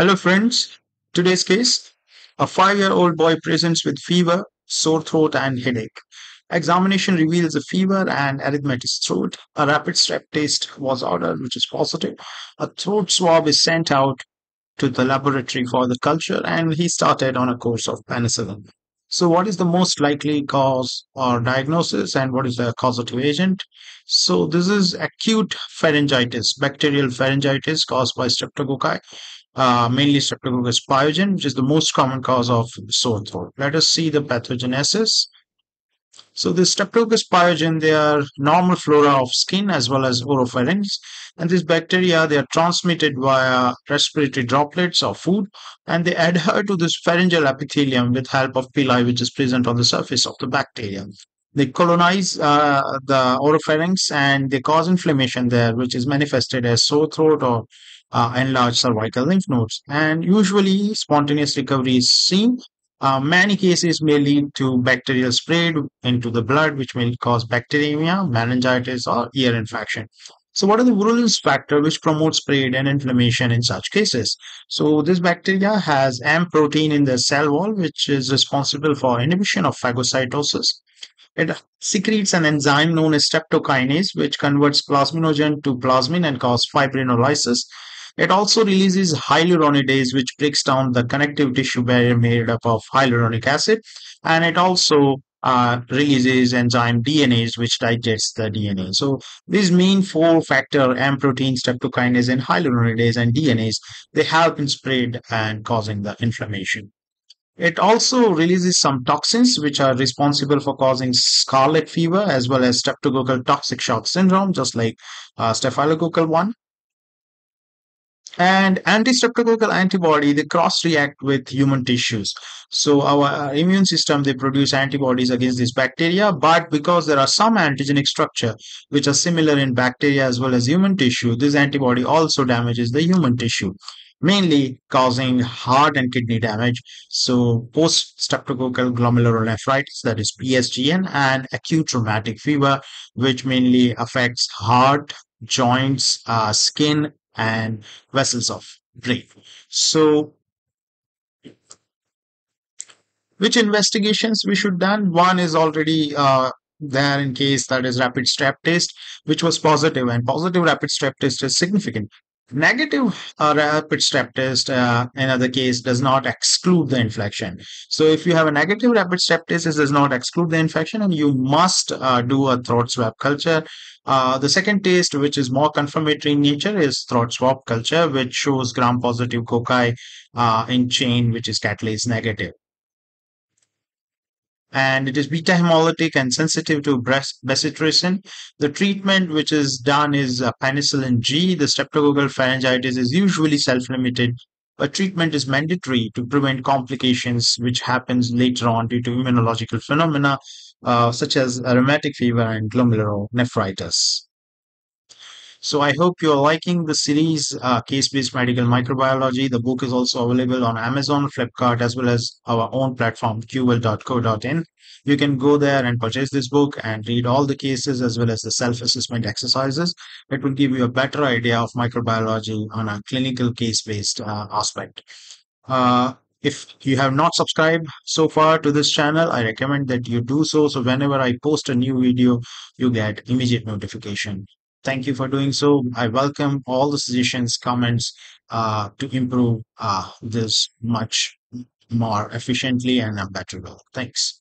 Hello, friends. Today's case, a 5-year-old boy presents with fever, sore throat, and headache. Examination reveals a fever and erythematous throat. A rapid strep test was ordered, which is positive. A throat swab is sent out to the laboratory for the culture, and he started on a course of penicillin. So, what is the most likely cause or diagnosis, and what is the causative agent? So, this is acute pharyngitis, bacterial pharyngitis caused by streptococci, mainly Streptococcus pyogen, which is the most common cause of sore throat. Let us see the pathogenesis. So the Streptococcus pyogen, they are normal flora of skin as well as oropharynx. And these bacteria, they are transmitted via respiratory droplets or food, and they adhere to this pharyngeal epithelium with help of pili, which is present on the surface of the bacteria. They colonize the oropharynx and they cause inflammation there, which is manifested as sore throat or enlarged cervical lymph nodes. And usually, spontaneous recovery is seen. Many cases may lead to bacterial spread into the blood, which may cause bacteremia, meningitis, or ear infection. So, what are the virulence factor which promotes spread and inflammation in such cases? So, this bacteria has M protein in the cell wall, which is responsible for inhibition of phagocytosis. It secretes an enzyme known as streptokinase, which converts plasminogen to plasmin and causes fibrinolysis. It also releases hyaluronidase, which breaks down the connective tissue barrier made up of hyaluronic acid. And it also releases enzyme DNase, which digests the DNA. So these main four factor M protein, streptokinase, and hyaluronidase and DNase, they help in spread and causing the inflammation. It also releases some toxins which are responsible for causing scarlet fever as well as streptococcal toxic shock syndrome, just like staphylococcal one. And anti-streptococcal antibody, they cross-react with human tissues. So our immune system, they produce antibodies against this bacteria, but because there are some antigenic structure which are similar in bacteria as well as human tissue, this antibody also damages the human tissue, mainly causing heart and kidney damage. So post-streptococcal glomerulonephritis, that is PSGN, and acute rheumatic fever, which mainly affects heart, joints, skin, and vessels of brain. So, which investigations we should done? One is already there in case, that is rapid strep test, which was positive, and positive rapid strep test is significant. Negative rapid strep test, in other case, does not exclude the infection. So if you have a negative rapid strep test, it does not exclude the infection, and you must do a throat swab culture. The second test, which is more confirmatory in nature, is throat swab culture, which shows gram-positive cocci in chain, which is catalase negative, and it is beta hemolytic and sensitive to bacitracin. The treatment which is done is penicillin G. The streptococcal pharyngitis is usually self-limited, but treatment is mandatory to prevent complications which happens later on due to immunological phenomena such as rheumatic fever and glomerulonephritis. So I hope you're liking the series Case-Based Medical Microbiology. The book is also available on Amazon, Flipkart, as well as our own platform, ql.co.in. You can go there and purchase this book and read all the cases as well as the self-assessment exercises. It will give you a better idea of microbiology on a clinical case-based aspect. If you have not subscribed so far to this channel, I recommend that you do so. So whenever I post a new video, you get immediate notification. Thank you for doing so. I welcome all the suggestions, comments to improve this much more efficiently and a better way. Thanks.